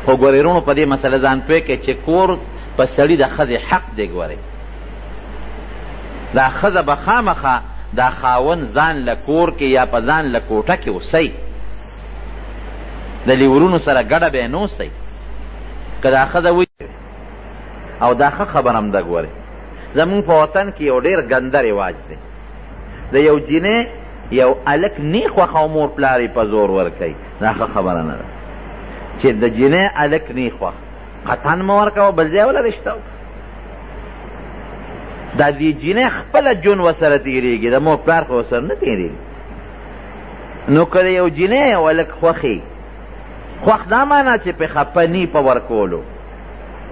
خو ګورې وروڼو په دې مسله ځان پوه کړئ چې کور په سړي د ښځې حق دی. ګورئ دا ښځه به خامخا دا خاوند ځان له کور کې یا په ځان له کوټه کې اوسئ، د لیورونو سره ګډه به یې نه اوسئ. که دا ښځه وي او دا ښه خبره هم ده. ګورئ زمونږ په وطن کې یو ډېر ګنده رواج دی، د یو جینۍ یو هلک نی خوښ او مور پلار یې په زور ورکوي. دا ښه خبره نه ده چې د جینۍ هلک نی خوښ قطعا مه ورکوه، بل ځای وله رشته وکړه. دا دې جینۍ خپله ژوند ورسره تېرېږي، د مور پلار خو ورسره نه تېرېږي. نو که د یو جینۍ یو هلک خوښې خوښ دا معنا چې پې خفه نی په ورکولو،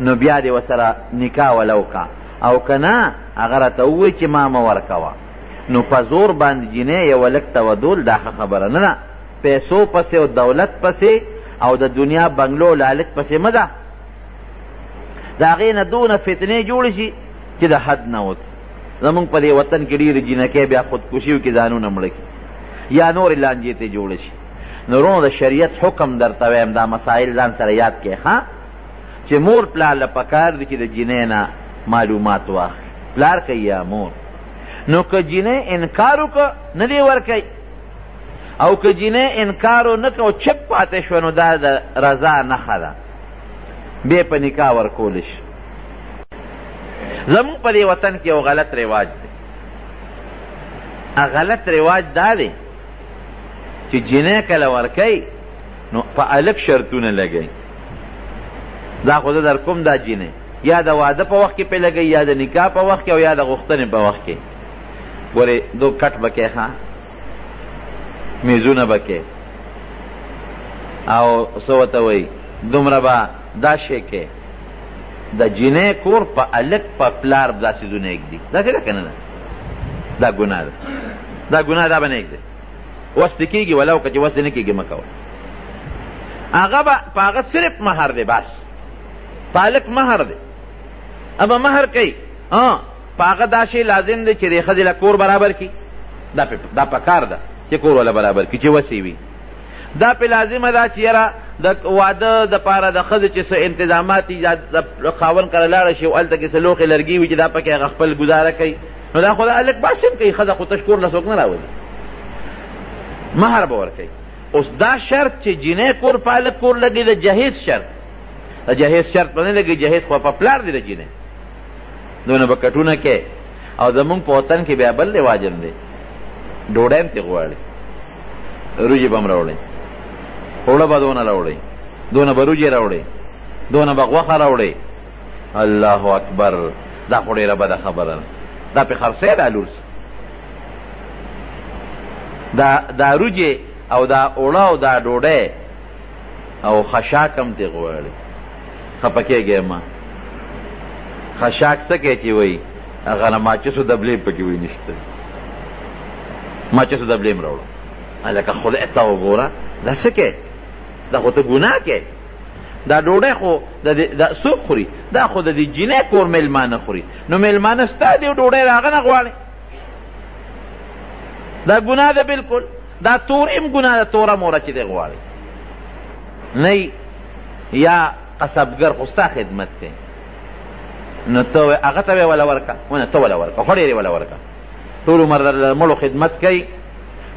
نو بیا دې ورسره نکاح وله وکړه، او که نه هغه راته ووایي چې ما مه ورکوه. نو په زور باندې جینۍ یو هلک ته ودول دا ښه خبره نه ده. پیسو پسې او دولت پسې او د دنیا بنګلو لالچ پسې مه ده. د هغې نه دونه فتنې جوړې شي چې د حد نه وت. زمونږ په دې وطن کې ډېرې جینکۍ بیا خودکشي وکړي، ځانونه مړه کړي یا نورې لانجې ته جوړه شي. نو وروڼو د شریعت حکم درته وایم، دا مسایل ځان سره یاد کړئ ښه، چې مور پلار له پکار دي چې د جینۍ نه معلومات واخلي، پلار کوي یا مور. نو که جینۍ انکار وکړه نه دی ورکوي، او که جینۍ انکار ونه کړه او چپ پاتې شوه، نو دا د رضا نښه ده، بیا په نکاح ورکولی شي. زمونږ په دې وطن کې یو غلط رواج دی. غلط رواج دا دی چې جینۍ کله ورکوي نو په هلک شرطونه لګوي. دا خو زه در کوم دا جینۍ یا د واده په وخت کې پې لګوي، یا د نکاح په وخت کې، او یا د غوښتنې په وخت کې. ګورې دو کټ به کوې ښه، میزونه به کوې، او څه ورته وایي دومره به دا شی کوې. د جینۍ کور په هلک په پلار دا څیزونه ږدي. داسې ده که نه ده؟ دا ګناه ده، دا ګناه، دا به نه ږدي. وس دې کېږي ولو که چې وس دې نه کېږي مه کوه. هغه به په هغه صرف مهر دی، بس په هلک مهر دی، ابه مهر کوي. په هغه دا شی لازم دی چې د ښځې له کور برابر کړي. دا پکار ده چې کور وله برابر کړي، چې وسې وي. دا پې لازمه ده چې یاره د واده دپاره د ښځې چې څه انتظامات دي، د خاوند کله لاړه شي او هلته کې څه لوښې لرګي وي چې دا پکې هغه خپل ګزاره کوي، نو دا خو د هلک بس هم کوي. ښځه خو تش کور له څوک نه راولي، مهر به ورکوي. اوس دا شرط چې جینۍ کور په هلک کور لګي، د جهیز شرط، د جهیز شرط به نه لګي. جهیز خو په پلار دی د جینۍ، دونه به کټونه کې. او زمونږ په وطن کې بیا بل رواج هم دی، ډوډۍ هم ترې غواړي، روجې به هم راوړئ، اوړه به دونه راوړئ، دونه به روجې راوړئ، دونه به غوښه راوړئ. الله اکبر، دا خو ډېره بده خبره ده. دا پې خرڅی دا لور دا روجې او دا اوړه او دا ډوډۍ او خشاک هم ترې غواړي. خفه کېږئ مه. خشاک څه کوي چې وایي هغه نه ماچسو دبلې پکې وایي نشته، ماچسو دبلې هم راوړو. هلکه خدای ته وګوره، دا څه کوي؟ دا خو ته ګناه کوي. دا ډوډۍ خو دا څوک خوري؟ دا خو د دې جینۍ کور میلمانه خوري. نو میلمانه ستا دی، ډوډۍ د هغه نه غواړې. دا ګناه ده بلکل. دا تورې هم ګناه ده، توره موره چې دی غواړې نه. یا قصبګر خو ستا خدمت کوي، نو ته هغه ته وله ورکه، ونه ته وله ورکه، خو ډېرې وله ورکه. ټول عمر د مړو خدمت کوي،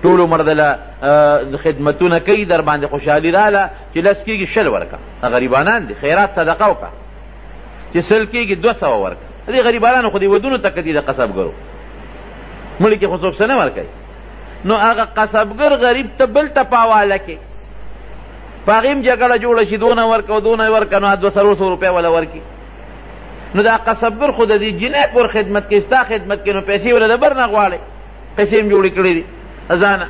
ټول عمر د خدمتونه کوي، در باندې خوشحالي راله چې لس کېږي 20 ورکه. غریبانان دي، خیرات صدقه وکړه. چې 100 کېږي 200 ورکه. دې غریبانانو خو دې ودونو ته کتي د قصبګرو، مړي کې خو څوک څه نه ورکوي. نو هغه قصبګر غریب ته بل ته پاواله کې، په هغې هم جګړه جوړه شي، دونه ورکه او دونه ورکه، نو 200 روپۍ وله ورکي. نو دا قصبګر خو د دې جینۍ کور خدمت کوي، ستا خدمت کوي، نو پیسې وله د بر نه غواړې. پیسې هم جوړې کړې دي ځانه.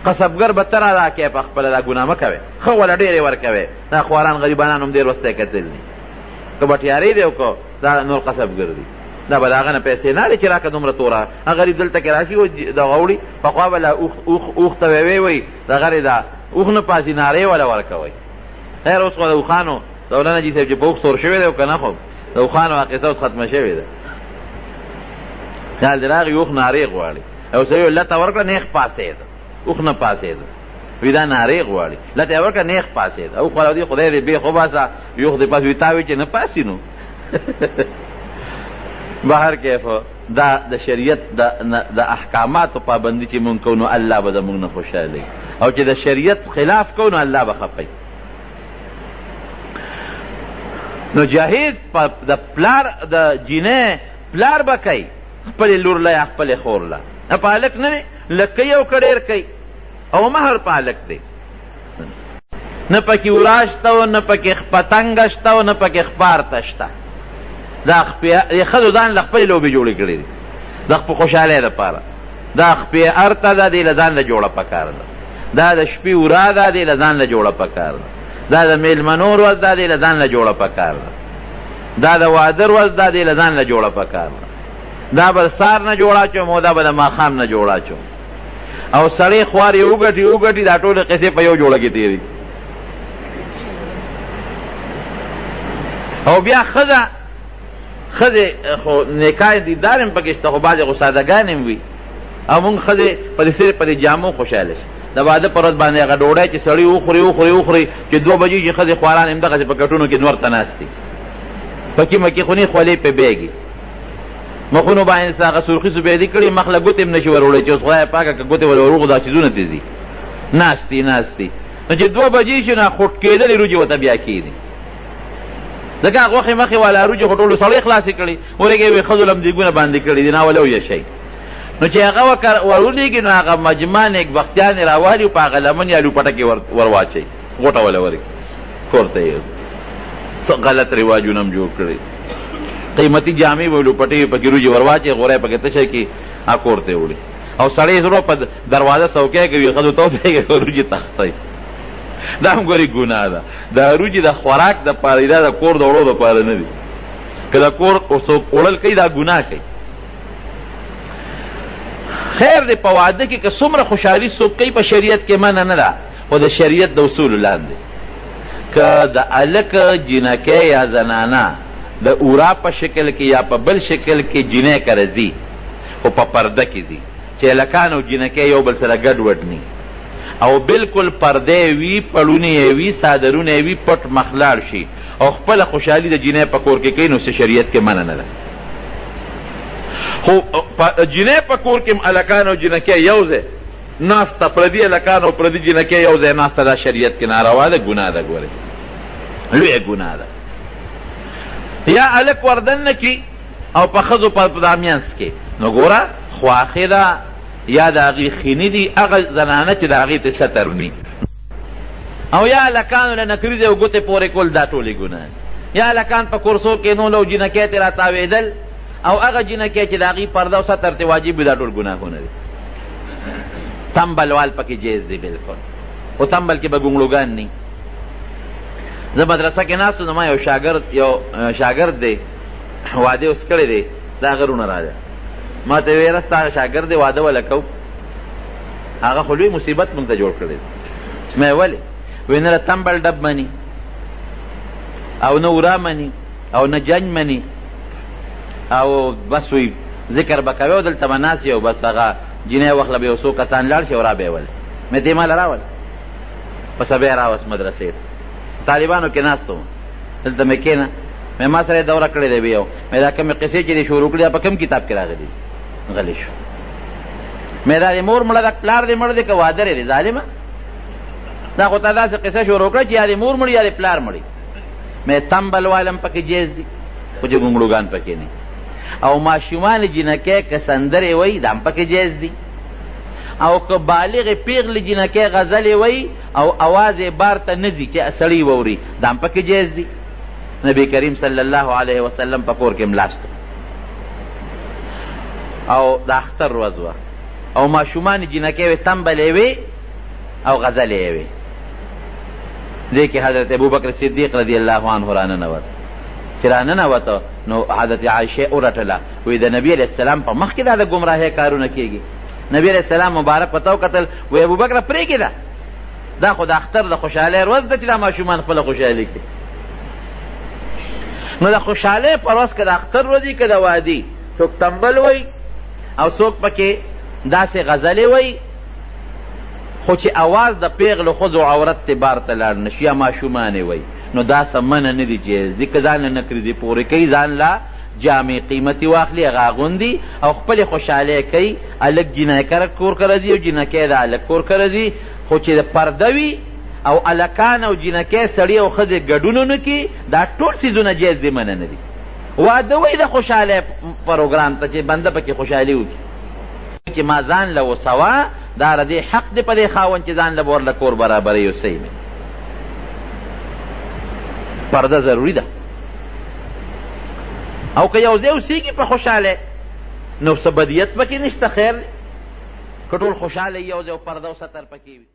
قصبګر به ته رادا کوې په خپله، دا ګناه مه کوې، ښه وله ډېرې ورکوې. دا خواران غریبانان هم ډېر وستی کتل دي، که بټیارې دی او که دا نور قصبګر دي، دا به د هغه نه پیسې نه اړې چې راکړه دومره توره. هغه غریب دلته کې راشي او دغه وړي، پخوا به له اوښ ته ویې وایي دغه دا اوښ نه پاسي نارې وله ورکوئ. خیر اوس خو د اوښانو مولانا جي صاحب چې په اوښ سور شوی دی او که نه، خو د اوښانو قصه اوس ختمه شوې ده. خیال دې راغی اوښ نارې غواړي، او سړي لته ورکړه، نیغ پاسېده، اوښ نه پاسېده. وی دا ناری غواړي لته ورکه نیخ پاسید او خدای دې به خو باسا یو خدای پاس وی تاوی چې نه پاسی نو بهر کیف دا د شریعت د احکاماتو پابندي چې مونږ کوو نو الله به زمونږ نه خوشحاله او چې د شریعت خلاف کوو نو الله به خفه نو جهیز د پلار د جینۍ پلار به کوي خپلې لور له یا خپلې خور له په هلک نه لږ کوي او که ډېر کوي او مهر په هلک دی نه پکې وراج شته او نه پکې پتنګه شته او نه پکې خپارته شته دا ښځو ځان له خپلې لوبې جوړې کړې دي د خپل خوشحالۍ دپاره دا خپې ارته ده دې له ځان له جوړه پکار ده دا د شپې ورا ده دې له ځان له جوړه پکار ده دا د میلمنو ورځ ده دې له ځان له جوړه پکار ده دا د واده ورځ ده دې له ځان له جوړه پکار ده دا به سار نه جوړ اچوم او دا به د ماښام نه جوړ اچوم او سړی خوار یې وګټي دا ټولې قصې په یو جوړه کې تېري او بیا ښځې خو نکاح دیدار هم پکې شته خو بعضې خو سادهګان هم وي او مونږ ښځې په دې صرف په دې جامو خوشحاله شي د واده په ورځ باندې هغه ډوډۍ چې سړی وخوري چې 2 بجې چې ښځې خواران همدغسې په کټونو کې نور ته ناست دي پکې مکې خونې خولې پې بیږي مخونو باندې هغه سرخي سپیدي کړي مخ له ګوتې هم نه شي وروړی چې اوس خدای پاکه که ګوتې وروغو دا چیزونه ته ځي ناستي نو چې 2 بجې شي نو خوټ کېدلې روجې ورته بیا کېدي ځکه هغه وخې مخې والا روجې خو ټولو سړی خلاصې کړي ورېږې وې ښځو لم دیګونه باندې کړي دي ناوله ویه شی نو چې هغه ورولېږي نو هغه مجمع نیکبختیانې راوالي په هغه لمن یا لوپټه کې ور واچوي غوټه وله ورې کور ته یې څه غلط رواجونه هم جوړ کړي قیمتي جامې به لوپټې پکې روجې ور واچوي غوری پکې تشه کړي کور ته وړي او سړی زړه په دروازه څوکۍ کوي ښځو ته وځي روجې تختوي دا هم ګورې ګناه ده د روجې د خوراک دپاره دا د کور د وړو دپاره نه دي که د کور څوک وړل کوي دا ګناه کوي خیر دی په واده کې که څومره خوشحالي څوک کوي په شریعت کې منع نه ده خو د شریعت د اصولو لاندې که د هلک جینکۍ یا زنانه د اورا په شکل کې یا په بل شکل کې جینۍ کره ځي خو په پرده کې ځي چې هلکان او جینکۍ یو بل سره ګډوډ ني او بالکل پردې وي پړونې یې وي څادرونه یې وي پټ مخلاړ شي او خپله خوشحالي د جینۍ په کور کې کوي نو شریعت کې منع نه ده خو جینۍ په کور کې هلکان او جینکۍ یو ځای ناسته پردي هلکان او پردي جینکۍ یو ځای ناسته دا شریعت کې ناروا ده ګناه ده ګورې لویه ګناه ده یا هلک وردن نه کړي او په ښځو په دا منځ کې نو ګوره خواښې ده یا د هغې خینې دي هغه زنانه چې د هغې ته ستر وي او یا هلکانو له نکریزې او ګوتې پورې کول دا ټولې ګناه یا هلکان په کورسو کې نول او جینکۍ ترې راتاوېدل او هغه جینکۍ چې د هغې پرده او ستر ته واجب وي دا ټول ګناهونه دي تمبلوال پکې جایز دی بالکل خو تمبل کې به ګونګړوګان ني زه مدرسه کې ناست نو ما یو شاګرد دی واده اوس کړی دی دا غرونه راځه ما ته ویره ستا شاګرد دی واده وله کوو هغه خو لوی مصیبت موږ ته جوړ کړی دی ما ولې وی نه تمبل ډب مني او نه ورا مني او نه جنج مني او بس وی ذکر به کوي او دلته به ناست او بس هغه جینۍ وخت له به یو څو کسان لاړ شي او را به یې ولې مې ته یې ماله راول پسه به یې راوست مدرسې ته طالبانو کې ناست وم دلته مې کښېنه مې ما سره یې دوره کړې دی به یو مې دا کومې قصې چې دې شروع کړي دا په کوم کتاب کې راغلي غلی شو مې دا دې مور مړه ده پلار دې مړ دی که واده دی ظالمه دا خو تا داسې قصه شروع کړه چې یا دې مور مړي یا دې پلار مړي مې تمبل والم پکې جیز دي خو چې ګونګړوګان پکې نه او ماشومان جینکۍ که سندرې وایي دا هم پکې جیز دي او که بالغ پیغلې جینکۍ غزلې وایي او اواز یې بار ته نه ځي چې سړی واوري دا هم پکې جیز دي نبی کریم صلی الله علیه وسلم په کور کې ملاستو او د اختر ورځ وه او ماشومان جینکۍ وې تمبلې وې او غزلې یې وې دې کې حضرت ابوبکر صدیق رضی الله عنه راننوت چې راننوته نو حضرت عایشې ورټله وی د نبي علیه السلام په مخ کې دا د ګمراهۍ کارونه کېږي نبی علیه السلام مبارک ورته وکتل وی ابوبکره پرېږدې دا خو د اختر د خوشحالۍ ورځ ده چې دا ماشومان خپله خوشحالي کړي نو د خوشحالۍ په ورځ که د اختر ورځي که د وادي څوک تمبل وی او څوک پکې داسې غزلې وی خو چې اواز د پیغلو ښځو عورت ته بار ته لاړ نه شي یا ماشومانې وی نو دا سمنه نه دي جایز دي که ځان له نکرې دي پورې کوي ځان له جامې قیمتي واخلي هغه اغوندي او خپلې خوشحالۍ کوي هلک جینکه کور که راځي او جینکۍ د هلک کور که راځي خو چې د پرده وي او هلکان او جینکۍ سړي او ښځې ګډون ونه کړي دا ټول څیزونه جایز دي منه نه دي واده وی د خوشحالۍ پروګرام ته چې بنده پکې خوشحالي وکړي چې ما ځان له وسوه دا د دې حق دی په دې خاوند چې ځان له به ورله کور برابروي او صحیح مې پرده ضروري ده او که یو ځای اوسېږي په خوشحالۍ نو څه بدیت پکې نشته خیر دی که ټول خوشحاله یو ځای او پرده او ستر پکې وي